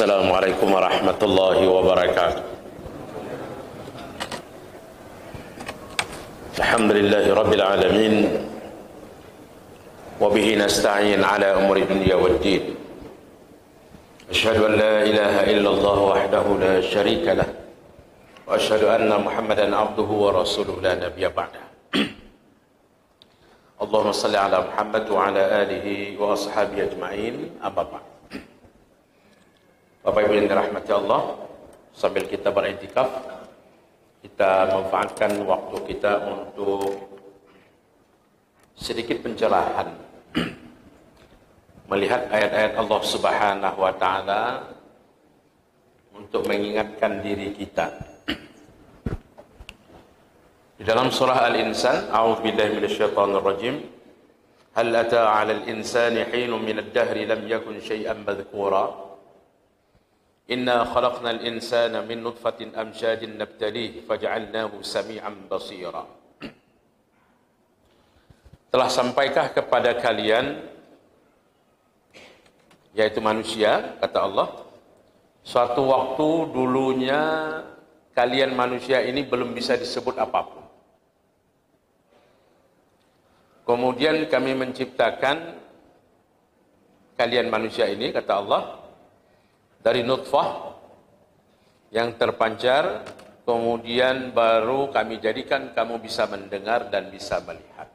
Assalamualaikum warahmatullahi wabarakatuh. Alhamdulillahi rabbil alamin. Wa bihi nasta'in ala umuri dunya waddin. Asyhadu an la ilaha illallah wahdahu la syarika lah. Wa asyhadu anna Muhammadan abduhu wa rasuluhu la nabiyya ba'dah. Allahumma salli ala Muhammad wa ala alihi wa ashabihi ajma'in. Amma ba'd. Bapak Ibu yang dirahmati Allah, sambil kita beriktikaf, kita manfaatkan waktu kita untuk sedikit pencerahan melihat ayat-ayat Allah Subhanahu wa taala untuk mengingatkan diri kita. Di dalam surah Al-Insan, a'udzubillahi minasyaitonir rajim. Hal ata 'alal insani hinun minad dahri lam yakun syai'an madhkura. Inna khalaqnal insana min nutfatin amsyajin nabtalih faja'alnahu sami'an basira. Telah sampaikah kepada kalian, yaitu manusia, kata Allah, suatu waktu dulunya kalian manusia ini belum bisa disebut apapun. Kemudian kami menciptakan kalian manusia ini, kata Allah, dari nutfah yang terpancar, kemudian baru kami jadikan kamu bisa mendengar dan bisa melihat.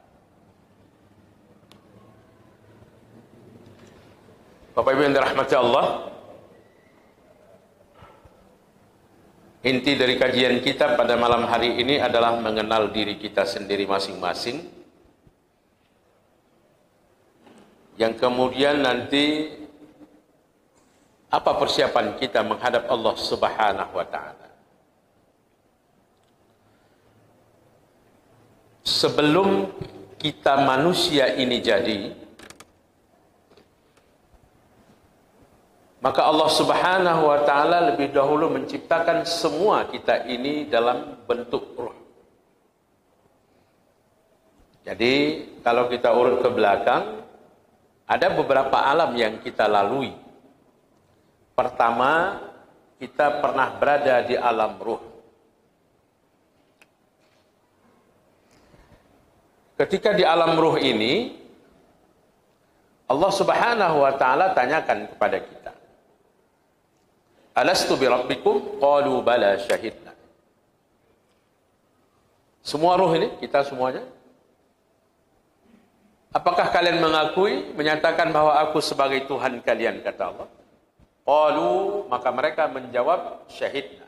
Bapak Ibu yang dirahmati Allah, inti dari kajian kita pada malam hari ini adalah mengenal diri kita sendiri masing-masing, yang kemudian nanti apa persiapan kita menghadap Allah Subhanahu wa taala. Sebelum kita manusia ini jadi, maka Allah Subhanahu wa taala lebih dahulu menciptakan semua kita ini dalam bentuk ruh. Jadi, kalau kita urut ke belakang, ada beberapa alam yang kita lalui. Pertama, kita pernah berada di alam ruh. Ketika di alam ruh ini, Allah Subhanahu wa taala tanyakan kepada kita, Alastu bi rabbikum? Qalu bala syahidna. Semua ruh ini, kita semuanya, apakah kalian mengakui, menyatakan bahwa aku sebagai Tuhan kalian, kata Allah? Qalu, maka mereka menjawab, syahidna.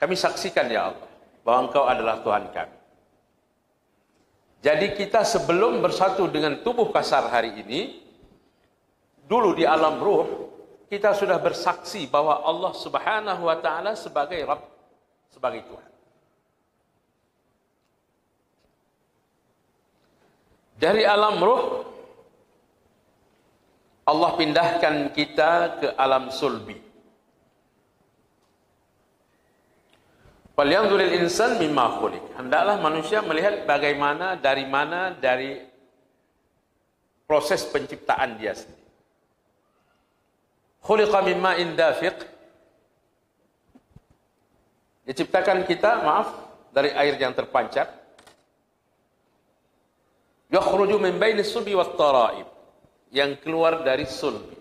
Kami saksikan ya Allah, bahwa engkau adalah Tuhan kami. Jadi kita sebelum bersatu dengan tubuh kasar hari ini, dulu di alam ruh, kita sudah bersaksi bahwa Allah Subhanahu wa taala sebagai Rabb, sebagai Tuhan. Dari alam ruh, Allah pindahkan kita ke alam sulbi. Falyanzuril insan mimma khuliq. Hendaklah manusia melihat bagaimana, dari proses penciptaan dia sendiri. Khuliqa mimma indafiq. Diciptakan kita, dari air yang terpancar. Yakhruju min bainis sulbi wat tara'ib. Yang keluar dari sulbi.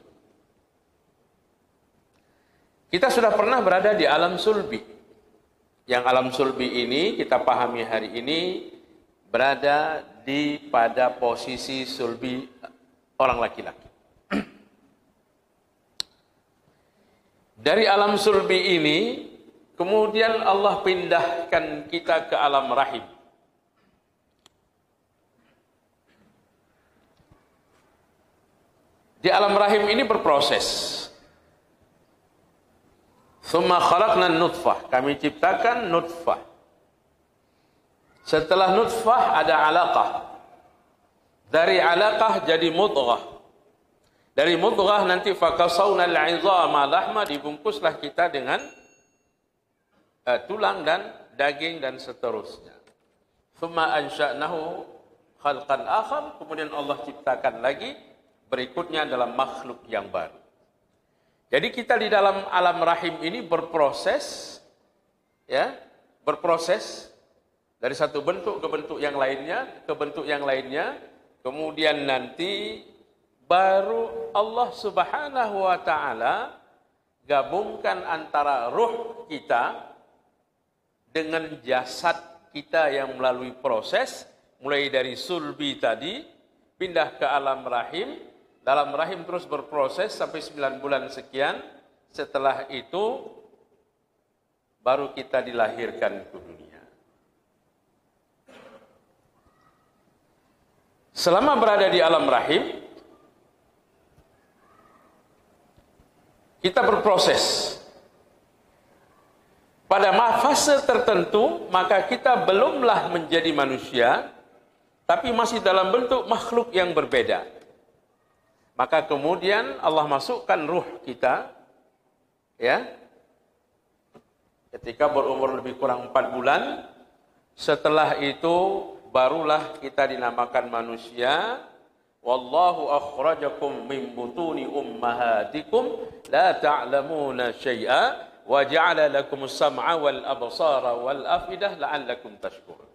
Kita sudah pernah berada di alam sulbi. Yang alam sulbi ini kita pahami hari ini berada pada posisi sulbi orang laki-laki. Dari alam sulbi ini kemudian Allah pindahkan kita ke alam rahim. Di alam rahim ini berproses. Tsumma khalaqna nutfah. Kami ciptakan nutfah. Setelah nutfah ada alaqah. Dari alaqah jadi mudghah. Dari mudghah nanti fakasawna al-'idhama lahma, dibungkuslah kita dengan tulang dan daging dan seterusnya. Tsumma ansha'nahu khalqan akhar. Kemudian Allah ciptakan lagi berikutnya dalam makhluk yang baru. Jadi kita di dalam alam rahim ini berproses, ya, berproses dari satu bentuk ke bentuk yang lainnya, ke bentuk yang lainnya, kemudian nanti baru Allah Subhanahu wa taala gabungkan antara ruh kita dengan jasad kita yang melalui proses mulai dari sulbi tadi pindah ke alam rahim, dalam rahim terus berproses sampai 9 bulan sekian, setelah itu baru kita dilahirkan ke dunia. Selama berada di alam rahim, kita berproses. Pada fase tertentu, maka kita belumlah menjadi manusia, tapi masih dalam bentuk makhluk yang berbeda. Maka kemudian Allah masukkan ruh kita, ya, ketika berumur lebih kurang 4 bulan, setelah itu barulah kita dinamakan manusia. Wallahu akhrajakum min butuni ummahatikum la ta'lamuna syai'a wa ja'ala lakumus sam'a wal absara wal afidah la'allakum tashkurun.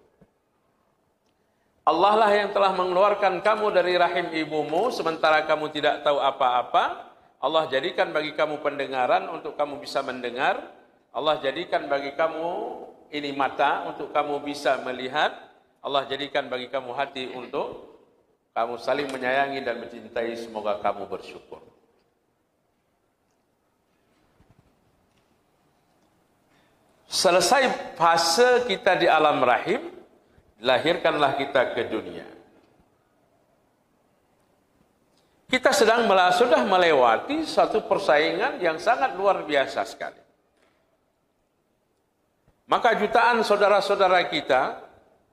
Allah lah yang telah mengeluarkan kamu dari rahim ibumu sementara kamu tidak tahu apa-apa. Allah jadikan bagi kamu pendengaran untuk kamu bisa mendengar. Allah jadikan bagi kamu ini mata untuk kamu bisa melihat. Allah jadikan bagi kamu hati untuk kamu saling menyayangi dan mencintai. Semoga kamu bersyukur. Selesai fase kita di alam rahim, lahirkanlah kita ke dunia. Kita sudah melewati satu persaingan yang sangat luar biasa sekali. Maka jutaan saudara-saudara kita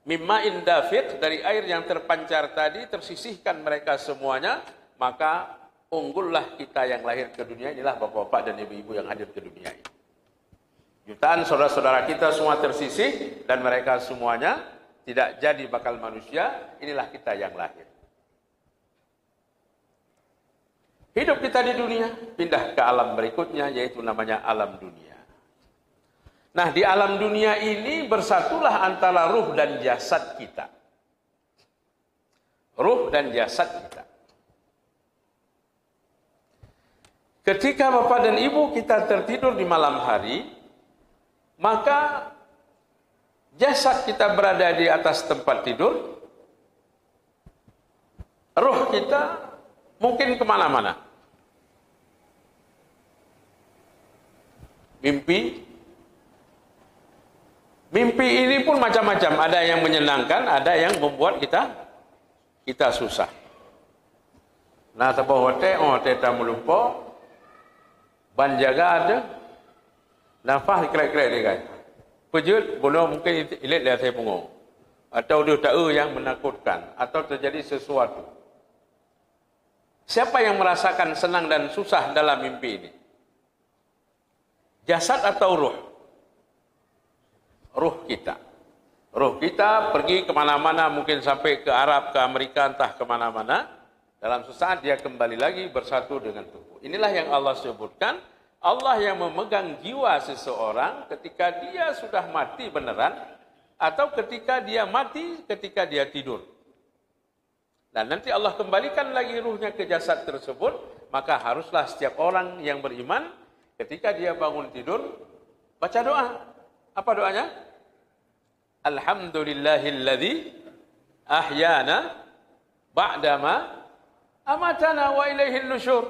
Mimma'in Dafiq, dari air yang terpancar tadi, tersisihkan mereka semuanya, maka unggullah kita yang lahir ke dunia. Inilah bapak-bapak dan ibu-ibu yang hadir ke dunia ini. Jutaan saudara-saudara kita semua tersisih, dan mereka semuanya tidak jadi bakal manusia. Inilah kita yang lahir. Hidup kita di dunia, pindah ke alam berikutnya, yaitu namanya alam dunia. Nah, di alam dunia ini bersatulah antara ruh dan jasad kita. Ruh dan jasad kita. Ketika bapak dan ibu kita tertidur di malam hari, maka jasad kita berada di atas tempat tidur, ruh kita mungkin kemana-mana. Mimpi ini pun macam-macam. Ada yang menyenangkan, ada yang membuat kita susah. Nah, tapo hote tak melupa, ban jaga ada, nafas kira-kira dia kan. Pejut, boleh mungkin ilit lihat saya pungung. Atau dia tahu yang menakutkan, atau terjadi sesuatu. Siapa yang merasakan senang dan susah dalam mimpi ini? Jasad atau ruh? Ruh kita. Ruh kita pergi kemana-mana, mungkin sampai ke Arab, ke Amerika, entah kemana-mana. Dalam sesaat dia kembali lagi bersatu dengan tubuh. Inilah yang Allah sebutkan. Allah yang memegang jiwa seseorang ketika dia sudah mati beneran, atau ketika dia mati ketika dia tidur. Dan nanti Allah kembalikan lagi ruhnya ke jasad tersebut. Maka haruslah setiap orang yang beriman, ketika dia bangun tidur, baca doa. Apa doanya? Alhamdulillahilladzi ahyana ba'dama amatana wa ilaihin nusyur.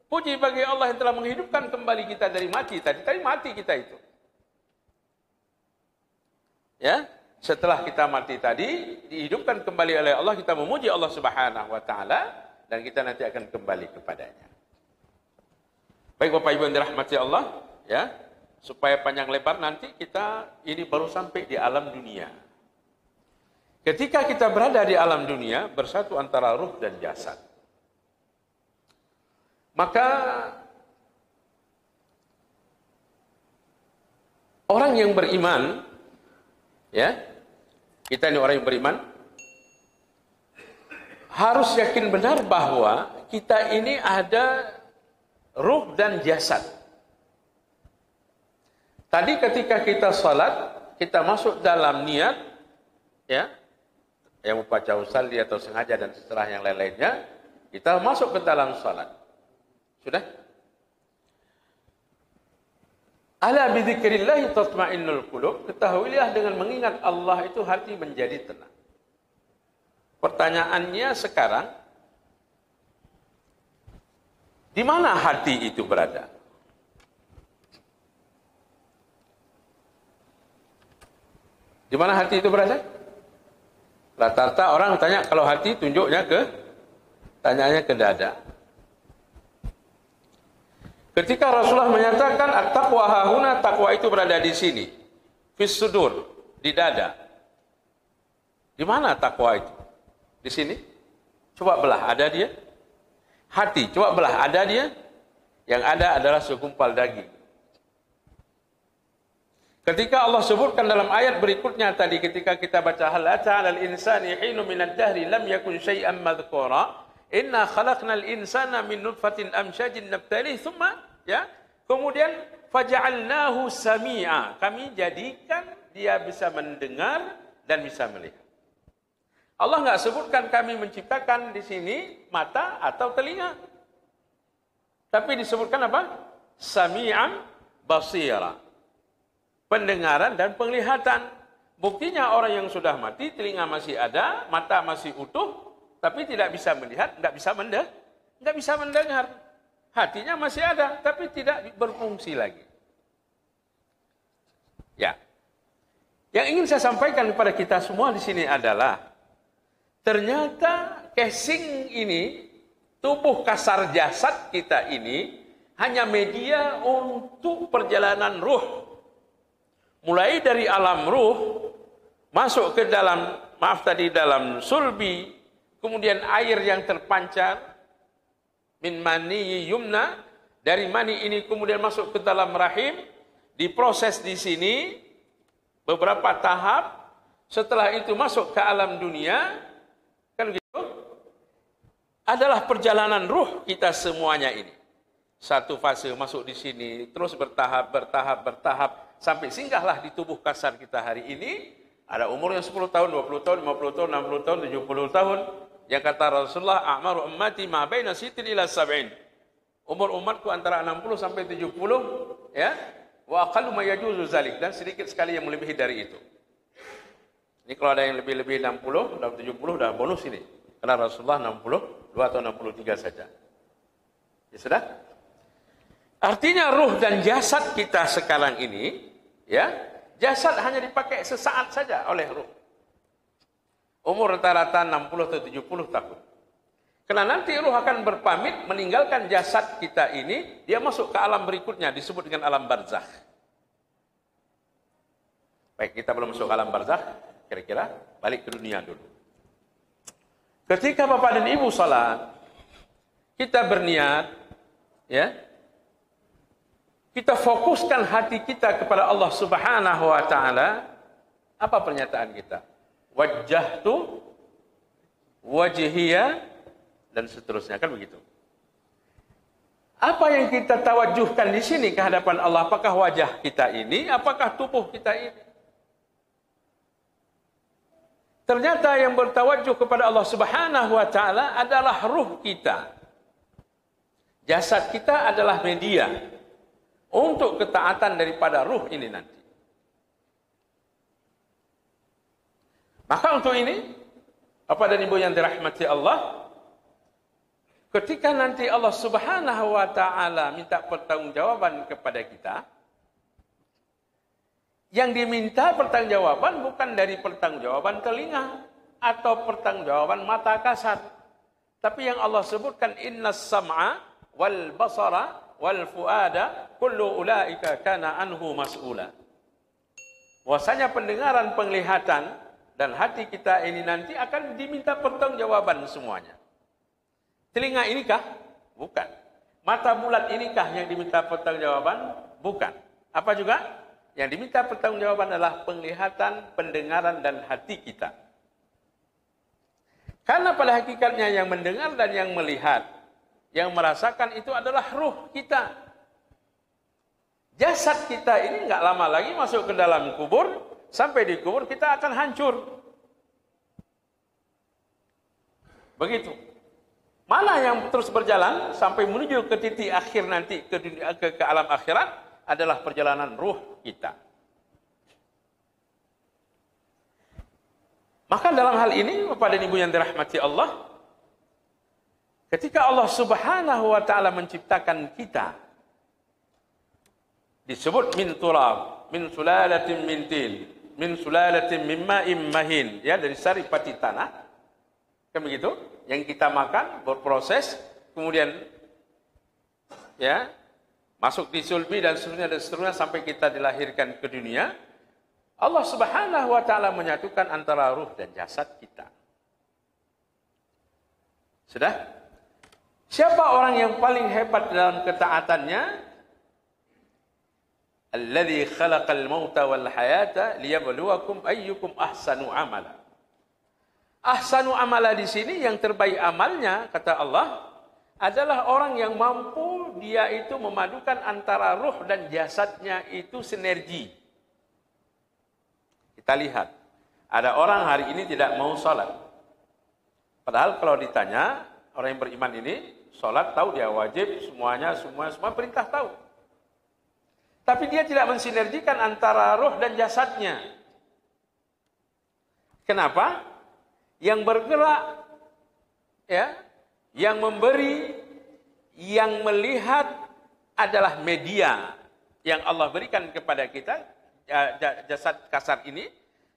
Puji bagi Allah yang telah menghidupkan kembali kita dari mati tadi. Tadi mati kita itu. Ya, setelah kita mati tadi, dihidupkan kembali oleh Allah, kita memuji Allah Subhanahu wa taala dan kita nanti akan kembali kepadanya. Baik Bapak Ibu yang dirahmati Allah, ya. Supaya panjang lebar nanti kita ini baru sampai di alam dunia. Ketika kita berada di alam dunia, bersatu antara ruh dan jasad. Maka orang yang beriman, ya, kita ini orang yang beriman, harus yakin benar bahwa kita ini ada ruh dan jasad. Tadi ketika kita salat, kita masuk dalam niat, ya, yang membaca usalli atau sengaja dan setelah yang lain-lainnya, kita masuk ke dalam salat. Sudah? Ala bidzikrillah tatma'innul qulub. Ketahuilah dengan mengingat Allah itu hati menjadi tenang. Pertanyaannya sekarang, di mana hati itu berada? Di mana hati itu berada? Rata-rata orang tanya kalau hati tunjuknya tanyanya ke dada. Ketika Rasulullah menyatakan at-taqwa hahuna, takwa itu berada di sini, fis sudur, di dada. Di mana takwa itu? Di sini? Coba belah, ada dia? Hati, coba belah, ada dia? Yang ada adalah segumpal daging. Ketika Allah sebutkan dalam ayat berikutnya tadi, ketika kita baca hal ata 'alal insani hinun minad dahri lam yakun syai'an madhkura, inna khalaqnal insana min nutfatin amsyajin nabtalih, thumma, ya, kemudian faja'alnahu sami'a, kami jadikan dia bisa mendengar dan bisa melihat. Allah enggak sebutkan kami menciptakan di sini mata atau telinga. Tapi disebutkan apa? Sami'an basira. Pendengaran dan penglihatan. Buktinya orang yang sudah mati, telinga masih ada, mata masih utuh, tapi tidak bisa melihat, tidak bisa mendengar. Hatinya masih ada, tapi tidak berfungsi lagi. Ya. Yang ingin saya sampaikan kepada kita semua di sini adalah, ternyata casing ini, tubuh kasar jasad kita ini, hanya media untuk perjalanan ruh. Mulai dari alam ruh, masuk ke dalam, dalam sulbi, kemudian air yang terpancar, min mani yumna, dari mani ini kemudian masuk ke dalam rahim, diproses di sini, beberapa tahap, setelah itu masuk ke alam dunia, kan gitu, adalah perjalanan ruh kita semuanya ini. Satu fase masuk di sini, terus bertahap, sampai singgahlah di tubuh kasar kita hari ini. Ada umurnya 10 tahun, 20 tahun, 50 tahun, 60 tahun, 70 tahun. Yang kata Rasulullah, a'maru ummati ma baina sitin ila sab'in. Umur umatku antara 60 sampai 70, ya. Wa aqallu ma yajuzu zalik, dan sedikit sekali yang melebihi dari itu. Ini kalau ada yang lebih-lebih 60 dan 70 dah bonus ini. Karena Rasulullah 62 atau 63 saja. Ya sudah? Artinya ruh dan jasad kita sekarang ini, ya, jasad hanya dipakai sesaat saja oleh ruh. Umur rata-rata 60 atau 70 tahun. Karena nanti ruh akan berpamit meninggalkan jasad kita ini, dia masuk ke alam berikutnya, disebut dengan alam barzakh. Baik, kita belum masuk ke alam barzakh, kira-kira balik ke dunia dulu. Ketika Bapak dan Ibu salat, kita berniat, ya, kita fokuskan hati kita kepada Allah Subhanahu wa taala. Apa pernyataan kita? Wajjahtu wajhiya, dan seterusnya, kan begitu. Apa yang kita tawajuhkan di sini ke hadapan Allah? Apakah wajah kita ini? Apakah tubuh kita ini? Ternyata yang bertawajuh kepada Allah Subhanahu wa taala adalah ruh kita. Jasad kita adalah media untuk ketaatan daripada ruh ini nanti. Maka untuk ini, Bapak dan Ibu yang dirahmati Allah, ketika nanti Allah Subhanahu wa taala minta pertanggungjawaban kepada kita, yang diminta pertanggungjawaban bukan dari pertanggungjawaban telinga atau pertanggungjawaban mata kasar, tapi yang Allah sebutkan, innas sam'a wal basara wal fuada kullu ulaika kana anhu mas'ula. Bahwasanya pendengaran, penglihatan dan hati kita ini nanti akan diminta pertanggungjawaban semuanya. Telinga inikah? Bukan. Mata bulat inikah yang diminta pertanggungjawaban? Bukan. Apa juga? Yang diminta pertanggungjawaban adalah penglihatan, pendengaran dan hati kita. Karena pada hakikatnya yang mendengar dan yang melihat, Yang merasakan itu adalah ruh kita. Jasad kita ini nggak lama lagi masuk ke dalam kubur, sampai di kubur kita akan hancur. Begitu. Mana yang terus berjalan sampai menuju ke titik akhir nanti ke alam akhirat adalah perjalanan ruh kita. Maka dalam hal ini, Bapak dan Ibu yang dirahmati Allah, ketika Allah Subhanahu wa taala menciptakan kita, disebut min turab, min sulalatin min tin, min sulalatin min ma'in mahin, ya, dari saripati tanah. Kan begitu? Yang kita makan berproses, kemudian ya, masuk di sulbi dan seterusnya sampai kita dilahirkan ke dunia. Allah Subhanahu wa taala menyatukan antara ruh dan jasad kita. Sudah? Siapa orang yang paling hebat dalam ketaatannya? Alladzi khalaqal mauta wal hayata liyabluwakum ayyukum ahsanu amala. Ahsanu amala di sini yang terbaik amalnya, kata Allah, adalah orang yang mampu dia itu memadukan antara ruh dan jasadnya itu sinergi. Kita lihat, ada orang hari ini tidak mau sholat. Padahal kalau ditanya, orang yang beriman ini, sholat tahu dia wajib, semua perintah tahu. Tapi dia tidak mensinergikan antara ruh dan jasadnya. Kenapa? Yang bergerak, ya, yang memberi, yang melihat adalah media yang Allah berikan kepada kita, jasad kasar ini,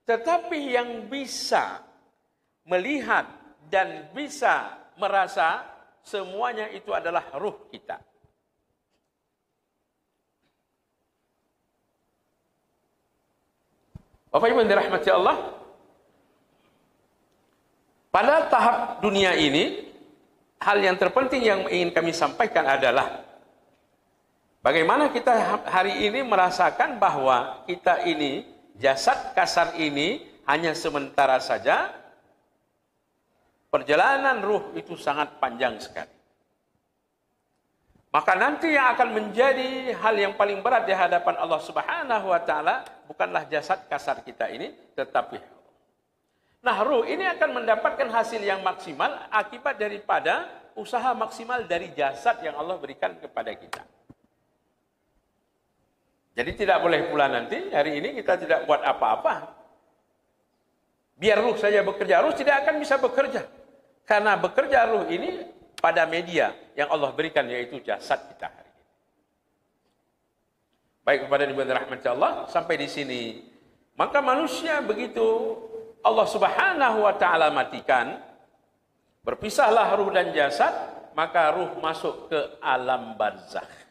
tetapi yang bisa melihat dan bisa merasa semuanya itu adalah ruh kita. Bapak Ibu yang dirahmati Allah, pada tahap dunia ini, hal yang terpenting yang ingin kami sampaikan adalah bagaimana kita hari ini merasakan bahwa kita ini, jasad kasar ini hanya sementara saja, perjalanan ruh itu sangat panjang sekali. Maka nanti yang akan menjadi hal yang paling berat di hadapan Allah Subhanahu wa taala bukanlah jasad kasar kita ini, tetapi nah, ruh ini akan mendapatkan hasil yang maksimal akibat daripada usaha maksimal dari jasad yang Allah berikan kepada kita. Jadi tidak boleh pula nanti hari ini kita tidak buat apa-apa. Biar ruh saja bekerja, ruh tidak akan bisa bekerja. Karena bekerja ruh ini pada media yang Allah berikan, yaitu jasad kita hari ini. Baik, kepada Ibu dan rahmat Allah, sampai di sini. Maka manusia begitu Allah Subhanahu wa taala matikan, berpisahlah ruh dan jasad, maka ruh masuk ke alam barzakh.